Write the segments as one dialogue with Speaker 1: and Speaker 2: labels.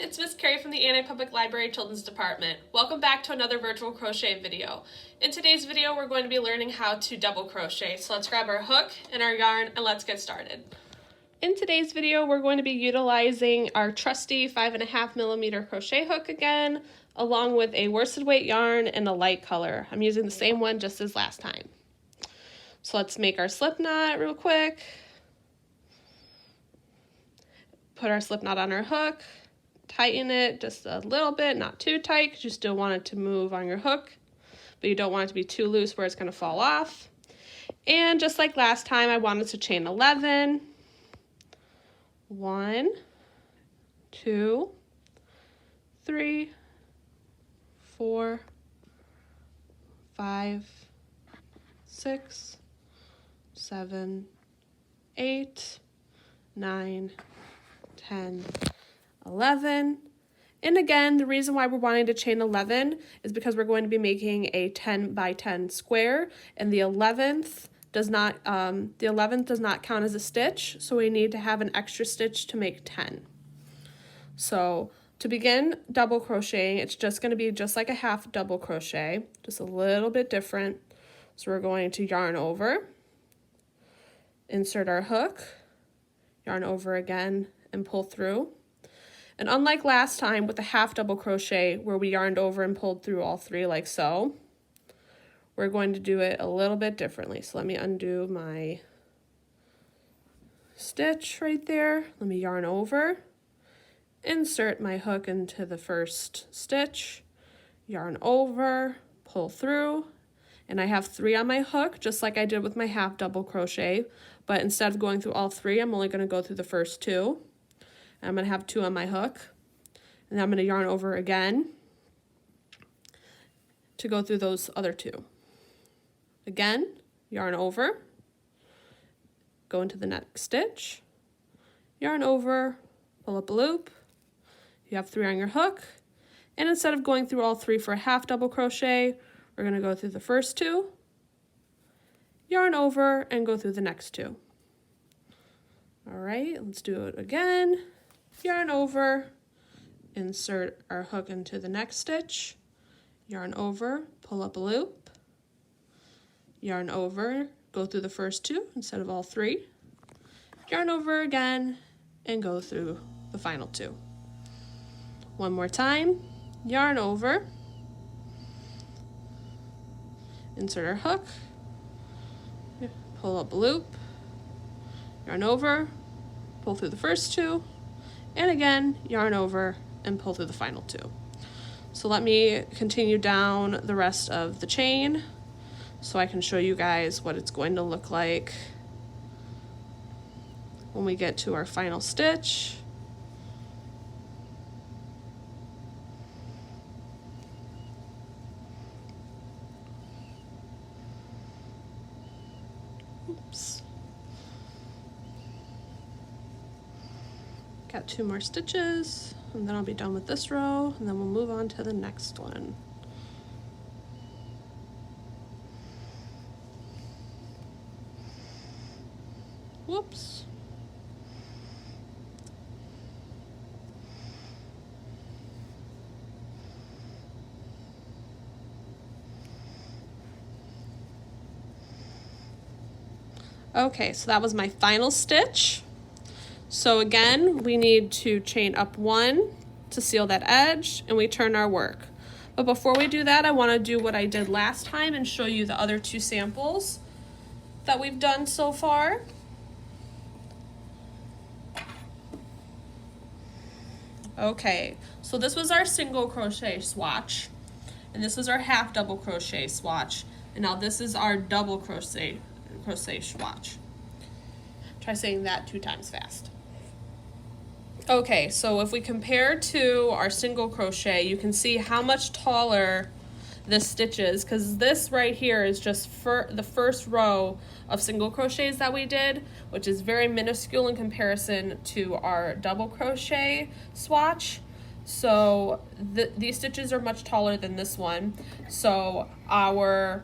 Speaker 1: it's Miss Keri from the Anti Public Library Children's Department. Welcome back to another virtual crochet video. In today's video, we're going to be learning how to double crochet. So let's grab our hook and our yarn and let's get started. In today's video, we're going to be utilizing our trusty 5.5mm crochet hook again, along with a worsted weight yarn and a light color. I'm using the same one just as last time. So let's make our slip knot real quick. Put our slip knot on our hook, tighten it just a little bit, not too tight because you still want it to move on your hook, but you don't want it to be too loose where it's going to fall off. And just like last time, I wanted to chain 11. 1, 2, 3, 4, 5, 6, 7, 8, 9, 10, 11. And again, the reason why we're wanting to chain 11 is because we're going to be making a 10 by 10 square, and the 11th does not count as a stitch, so we need to have an extra stitch to make 10. So to begin double crocheting, it's just going to be just like a half double crochet, just a little bit different. So we're going to yarn over, insert our hook, yarn over again, and pull through. And unlike last time with the half double crochet where we yarned over and pulled through all three like so, we're going to do it a little bit differently. So let me undo my stitch right there. Let me yarn over, insert my hook into the first stitch, yarn over, pull through, and I have 3 on my hook just like I did with my half double crochet, but instead of going through all 3, I'm only going to go through the first 2. I'm going to have 2 on my hook, and then I'm going to yarn over again to go through those other 2. Again, yarn over, go into the next stitch, yarn over, pull up a loop, you have 3 on your hook, and instead of going through all 3 for a half double crochet, we're going to go through the first 2, yarn over, and go through the next 2. All right, let's do it again. Yarn over, insert our hook into the next stitch, yarn over, pull up a loop, yarn over, go through the first 2 instead of all 3, yarn over again, and go through the final 2. One more time, yarn over, insert our hook, pull up a loop, yarn over, pull through the first 2, and again, yarn over and pull through the final 2. So let me continue down the rest of the chain so I can show you guys what it's going to look like when we get to our final stitch. Oops. Got 2 more stitches, and then I'll be done with this row, and then we'll move on to the next one. Whoops. Okay, so that was my final stitch. So again, we need to chain up 1 to seal that edge, and we turn our work. But before we do that, I want to do what I did last time and show you the other 2 samples that we've done so far. Okay, so this was our single crochet swatch, and this was our half double crochet swatch, and now this is our double crochet swatch. Try saying that 2 times fast. Okay, so if we compare to our single crochet, you can see how much taller this stitch is, because this right here is just for the first row of single crochets that we did, which is very minuscule in comparison to our double crochet swatch. So these stitches are much taller than this one. So our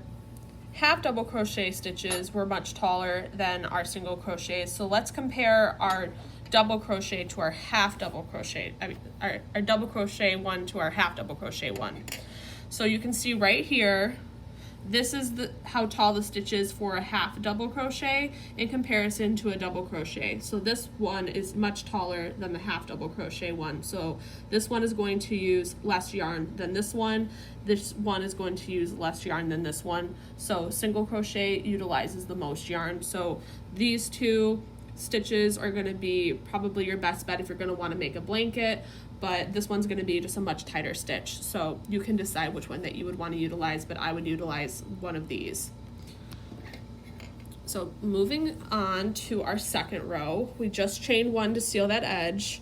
Speaker 1: half double crochet stitches were much taller than our single crochets. So let's compare our double crochet to our half double crochet, our double crochet one to our half double crochet one. So you can see right here, this is how tall the stitch is for a half double crochet in comparison to a double crochet. So this one is much taller than the half double crochet one. So this one is going to use less yarn than this one. This one is going to use less yarn than this one. So single crochet utilizes the most yarn. So these two stitches are going to be probably your best bet if you're going to want to make a blanket, but this one's going to be just a much tighter stitch. So you can decide which one that you would want to utilize, but I would utilize one of these. So moving on to our second row, we just chain one to seal that edge.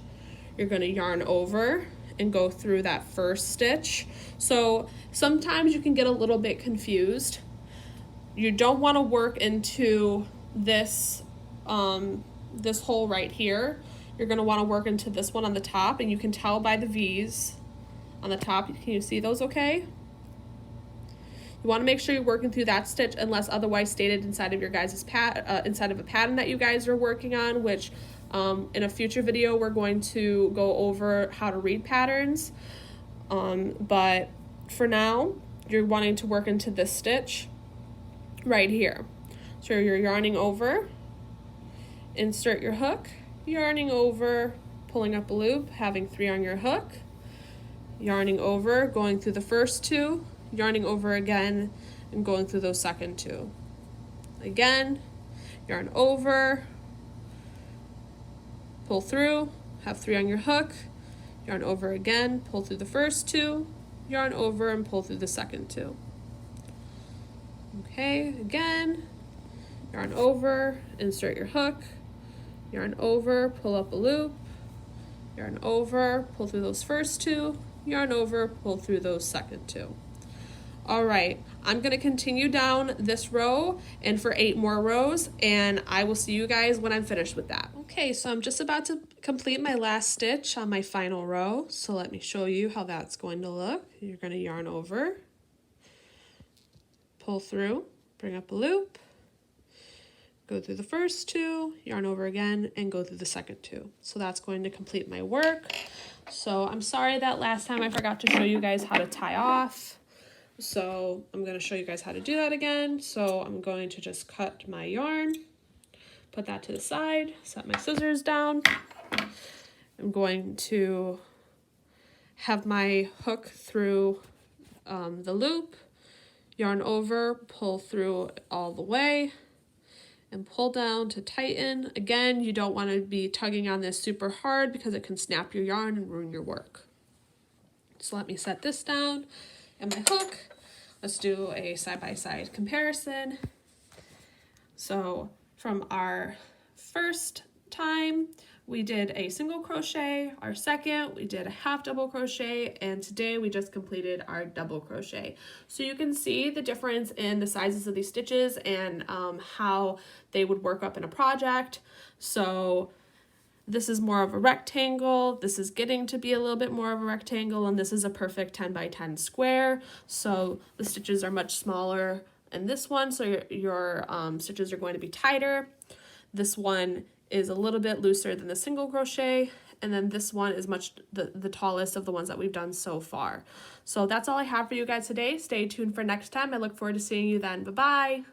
Speaker 1: You're going to yarn over and go through that first stitch. So sometimes you can get a little bit confused. You don't want to work into this this hole right here. You're going to want to work into this one on the top, and you can tell by the V's on the top. Can you see those okay? You want to make sure you're working through that stitch unless otherwise stated inside of your guys' inside of a pattern that you guys are working on, which in a future video we're going to go over how to read patterns. But for now, you're wanting to work into this stitch right here. So you're yarning over, insert your hook, yarning over, pulling up a loop, having 3 on your hook, yarning over, going through the first 2, yarning over again, and going through those second 2. Again, yarn over, pull through, have 3 on your hook, yarn over again, pull through the first 2, yarn over and pull through the second 2. Okay, again, yarn over, insert your hook, yarn over, pull up a loop, yarn over, pull through those first 2, yarn over, pull through those second 2. All right, I'm going to continue down this row and for 8 more rows, and I will see you guys when I'm finished with that. Okay, so I'm just about to complete my last stitch on my final row, so let me show you how that's going to look. You're going to yarn over, pull through, bring up a loop, go through the first 2, yarn over again, and go through the second 2. So that's going to complete my work. So I'm sorry that last time I forgot to show you guys how to tie off. So I'm going to show you guys how to do that again. So I'm going to just cut my yarn, put that to the side, set my scissors down. I'm going to have my hook through the loop, yarn over, pull through all the way, and pull down to tighten. Again, you don't want to be tugging on this super hard because it can snap your yarn and ruin your work. So let me set this down and my hook. Let's do a side-by-side comparison. So from our first time, we did a single crochet. Our second, we did a half double crochet, and today we just completed our double crochet. So you can see the difference in the sizes of these stitches and how they would work up in a project. So this is more of a rectangle, this is getting to be a little bit more of a rectangle, and this is a perfect 10 by 10 square. So the stitches are much smaller in this one, so your stitches are going to be tighter. This one is a little bit looser than the single crochet, and then this one is much the tallest of the ones that we've done so far. So that's all I have for you guys today. Stay tuned for next time. I look forward to seeing you then. Bye-bye.